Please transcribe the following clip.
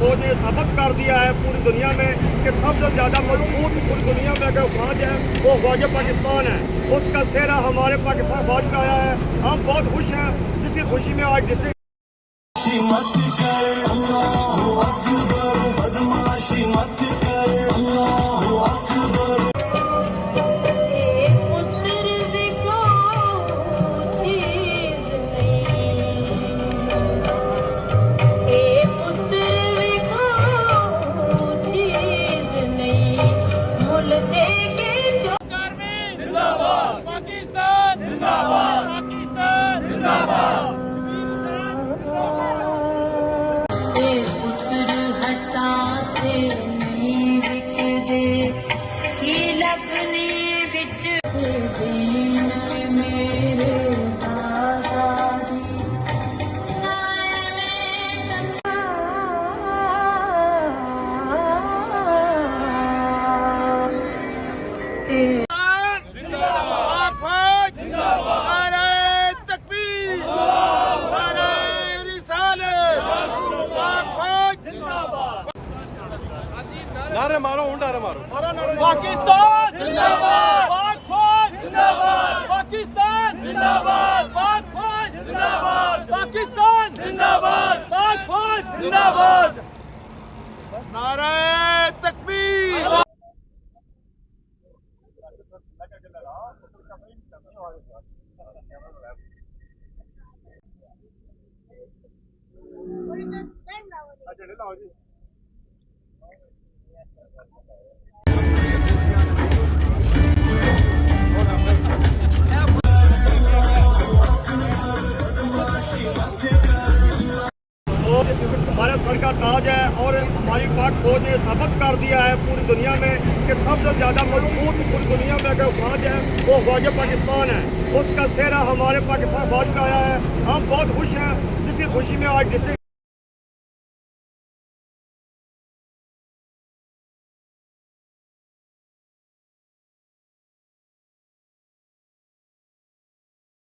फौज ने साबित कर दिया है पूरी दुनिया में कि सबसे ज़्यादा मजबूत पूरी दुनिया में अगर फौज है वो फौज पाकिस्तान है। उसका सेहरा हमारे पाकिस्तान फौज में आया है। हम बहुत खुश हैं, जिसकी खुशी में आज डिस्ट्रिक्ट पाकिस्तान जिंदाबाद, पाकिस्तान जिंदाबाद। पुत्र हटाते नहीं विकदे ये लखनी विच दीन मेरे दादा दी नारे मारो, नारे मारो। पाकिस्तान जिंदाबाद, पाक फौज जिंदाबाद, पाकिस्तान जिंदाबाद, पाक फौज जिंदाबाद, पाकिस्तान जिंदाबाद, पाक फौज जिंदाबाद। नारे तकबीर। हमारे सर का ताज है और हमारी पाक फौज ने साबित कर दिया है पूरी दुनिया में कि सबसे ज़्यादा मजबूत पूरी दुनिया में अगर फौज है वो फौज पाकिस्तान है। उसका सेहरा हमारे पाकिस्तान फौज में आया है। हम बहुत खुश हैं, जिसकी खुशी में आज डिस्ट्रिक्ट